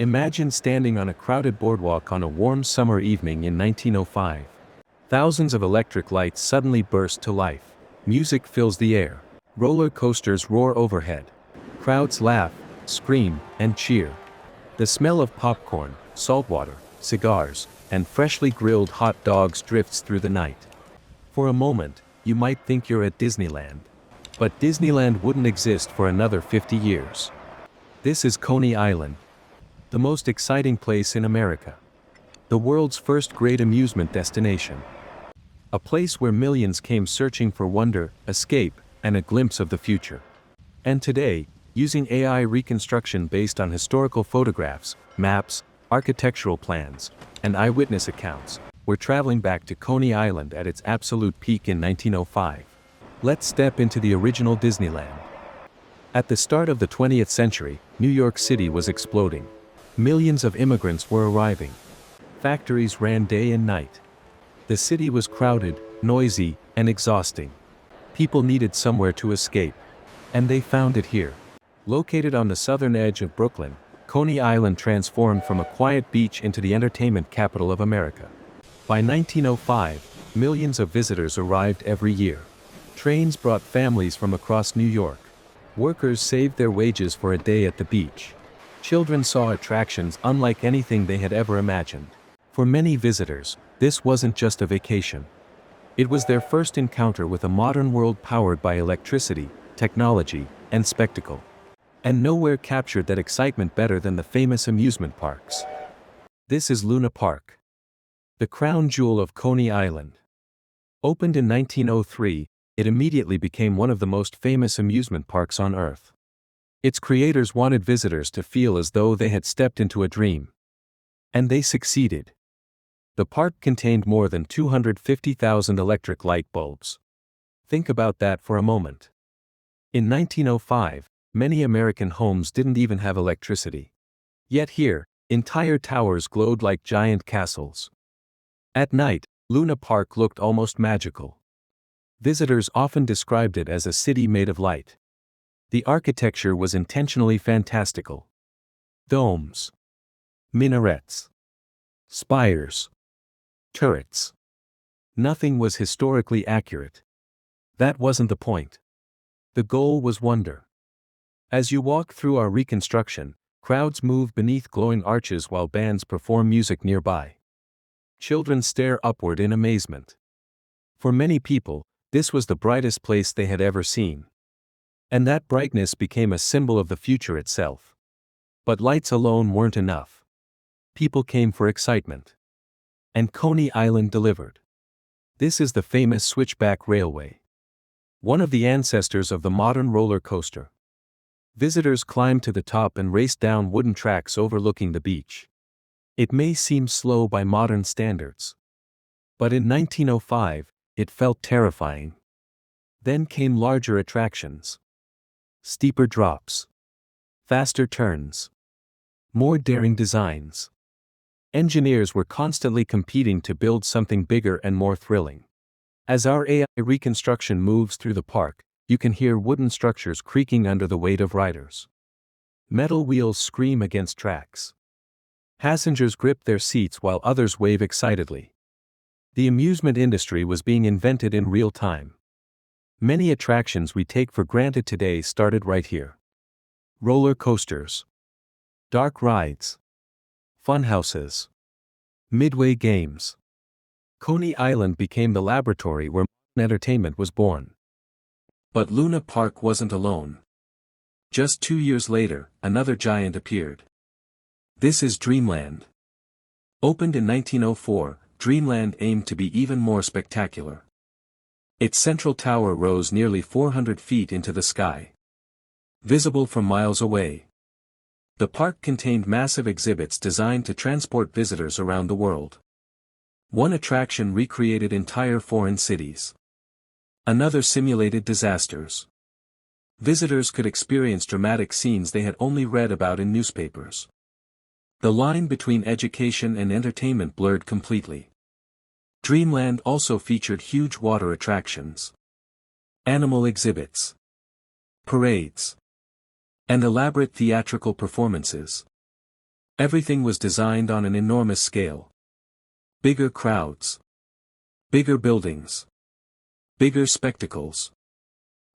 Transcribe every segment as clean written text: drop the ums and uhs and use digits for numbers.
Imagine standing on a crowded boardwalk on a warm summer evening in 1905. Thousands of electric lights suddenly burst to life. Music fills the air. Roller coasters roar overhead. Crowds laugh, scream, and cheer. The smell of popcorn, saltwater, cigars, and freshly grilled hot dogs drifts through the night. For a moment, you might think you're at Disneyland. But Disneyland wouldn't exist for another 50 years. This is Coney Island, the most exciting place in America. The world's first great amusement destination. A place where millions came searching for wonder, escape, and a glimpse of the future. And today, using AI reconstruction based on historical photographs, maps, architectural plans, and eyewitness accounts, we're traveling back to Coney Island at its absolute peak in 1905. Let's step into the original Disneyland. At the start of the 20th century, New York City was exploding. Millions of immigrants were arriving. Factories ran day and night. The city was crowded, noisy, and exhausting. People needed somewhere to escape. And they found it here. Located on the southern edge of Brooklyn, Coney Island transformed from a quiet beach into the entertainment capital of America. By 1905, millions of visitors arrived every year. Trains brought families from across New York. Workers saved their wages for a day at the beach. Children saw attractions unlike anything they had ever imagined. For many visitors, this wasn't just a vacation. It was their first encounter with a modern world powered by electricity, technology, and spectacle. And nowhere captured that excitement better than the famous amusement parks. This is Luna Park, the crown jewel of Coney Island. Opened in 1903, it immediately became one of the most famous amusement parks on Earth. Its creators wanted visitors to feel as though they had stepped into a dream. And they succeeded. The park contained more than 250,000 electric light bulbs. Think about that for a moment. In 1905, many American homes didn't even have electricity. Yet here, entire towers glowed like giant castles. At night, Luna Park looked almost magical. Visitors often described it as a city made of light. The architecture was intentionally fantastical. Domes, minarets, spires, turrets. Nothing was historically accurate. That wasn't the point. The goal was wonder. As you walk through our reconstruction, crowds move beneath glowing arches while bands perform music nearby. Children stare upward in amazement. For many people, this was the brightest place they had ever seen. And that brightness became a symbol of the future itself. But lights alone weren't enough. People came for excitement. And Coney Island delivered. This is the famous Switchback Railway. One of the ancestors of the modern roller coaster. Visitors climbed to the top and raced down wooden tracks overlooking the beach. It may seem slow by modern standards. But in 1905, it felt terrifying. Then came larger attractions. Steeper drops. Faster turns. More daring designs. Engineers were constantly competing to build something bigger and more thrilling. As our AI reconstruction moves through the park, you can hear wooden structures creaking under the weight of riders. Metal wheels scream against tracks. Passengers grip their seats while others wave excitedly. The amusement industry was being invented in real time. Many attractions we take for granted today started right here. Roller coasters. Dark rides. Funhouses. Midway games. Coney Island became the laboratory where modern entertainment was born. But Luna Park wasn't alone. Just 2 years later, another giant appeared. This is Dreamland. Opened in 1904, Dreamland aimed to be even more spectacular. Its central tower rose nearly 400 feet into the sky. Visible from miles away. The park contained massive exhibits designed to transport visitors around the world. One attraction recreated entire foreign cities. Another simulated disasters. Visitors could experience dramatic scenes they had only read about in newspapers. The line between education and entertainment blurred completely. Dreamland also featured huge water attractions, animal exhibits, parades, and elaborate theatrical performances. Everything was designed on an enormous scale. Bigger crowds. Bigger buildings. Bigger spectacles.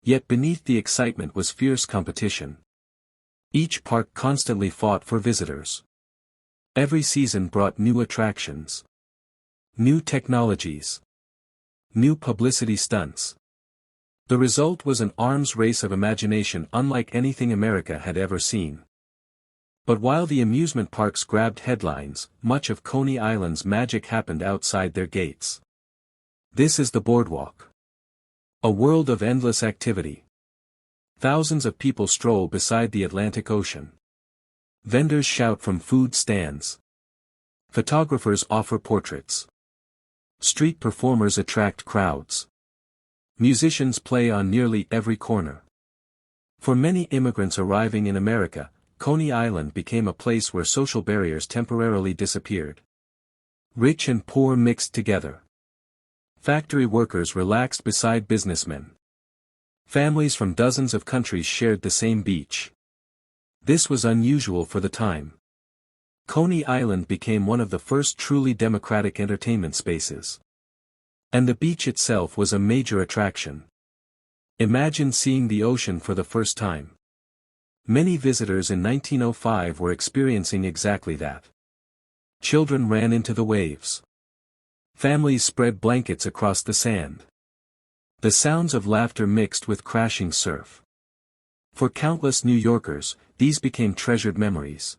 Yet beneath the excitement was fierce competition. Each park constantly fought for visitors. Every season brought new attractions. New technologies. New publicity stunts. The result was an arms race of imagination unlike anything America had ever seen. But while the amusement parks grabbed headlines, much of Coney Island's magic happened outside their gates. This is the boardwalk. A world of endless activity. Thousands of people stroll beside the Atlantic Ocean. Vendors shout from food stands. Photographers offer portraits. Street performers attract crowds. Musicians play on nearly every corner. For many immigrants arriving in America, Coney Island became a place where social barriers temporarily disappeared. Rich and poor mixed together. Factory workers relaxed beside businessmen. Families from dozens of countries shared the same beach. This was unusual for the time. Coney Island became one of the first truly democratic entertainment spaces. And the beach itself was a major attraction. Imagine seeing the ocean for the first time. Many visitors in 1905 were experiencing exactly that. Children ran into the waves. Families spread blankets across the sand. The sounds of laughter mixed with crashing surf. For countless New Yorkers, these became treasured memories.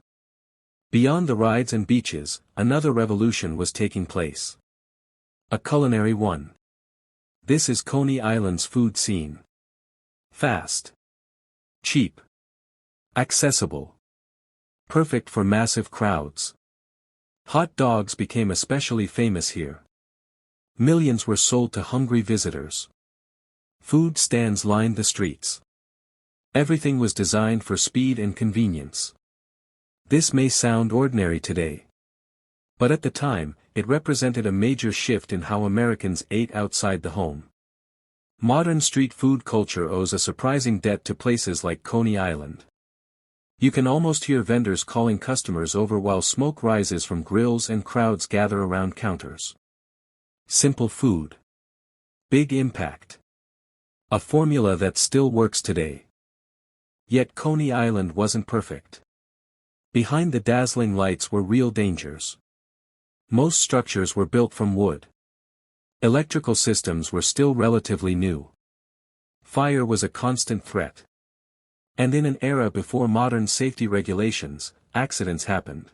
Beyond the rides and beaches, another revolution was taking place. A culinary one. This is Coney Island's food scene. Fast. Cheap. Accessible. Perfect for massive crowds. Hot dogs became especially famous here. Millions were sold to hungry visitors. Food stands lined the streets. Everything was designed for speed and convenience. This may sound ordinary today. But at the time, it represented a major shift in how Americans ate outside the home. Modern street food culture owes a surprising debt to places like Coney Island. You can almost hear vendors calling customers over while smoke rises from grills and crowds gather around counters. Simple food. Big impact. A formula that still works today. Yet Coney Island wasn't perfect. Behind the dazzling lights were real dangers. Most structures were built from wood. Electrical systems were still relatively new. Fire was a constant threat. And in an era before modern safety regulations, accidents happened.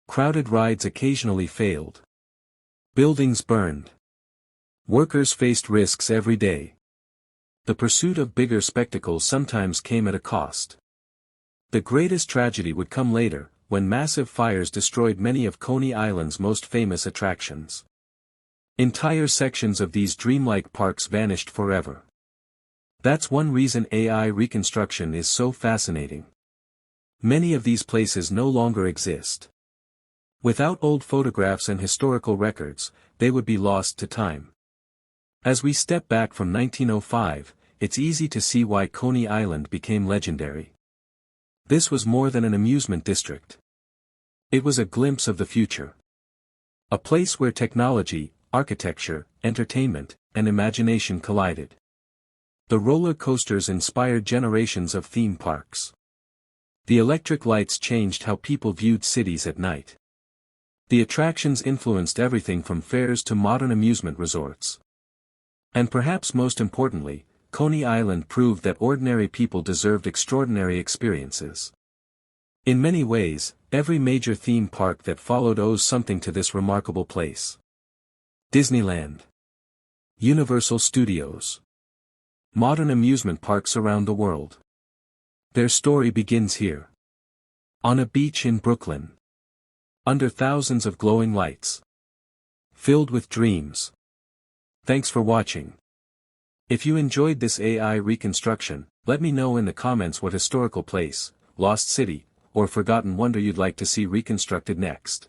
Crowded rides occasionally failed. Buildings burned. Workers faced risks every day. The pursuit of bigger spectacles sometimes came at a cost. The greatest tragedy would come later, when massive fires destroyed many of Coney Island's most famous attractions. Entire sections of these dreamlike parks vanished forever. That's one reason AI reconstruction is so fascinating. Many of these places no longer exist. Without old photographs and historical records, they would be lost to time. As we step back from 1905, it's easy to see why Coney Island became legendary. This was more than an amusement district. It was a glimpse of the future. A place where technology, architecture, entertainment, and imagination collided. The roller coasters inspired generations of theme parks. The electric lights changed how people viewed cities at night. The attractions influenced everything from fairs to modern amusement resorts. And perhaps most importantly, Coney Island proved that ordinary people deserved extraordinary experiences. In many ways, every major theme park that followed owes something to this remarkable place. Disneyland. Universal Studios. Modern amusement parks around the world. Their story begins here. On a beach in Brooklyn. Under thousands of glowing lights. Filled with dreams. Thanks for watching. If you enjoyed this AI reconstruction, let me know in the comments what historical place, lost city, or forgotten wonder you'd like to see reconstructed next.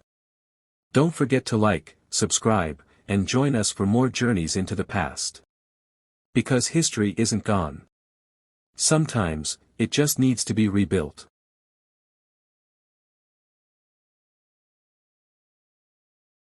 Don't forget to like, subscribe, and join us for more journeys into the past. Because history isn't gone. Sometimes, it just needs to be rebuilt.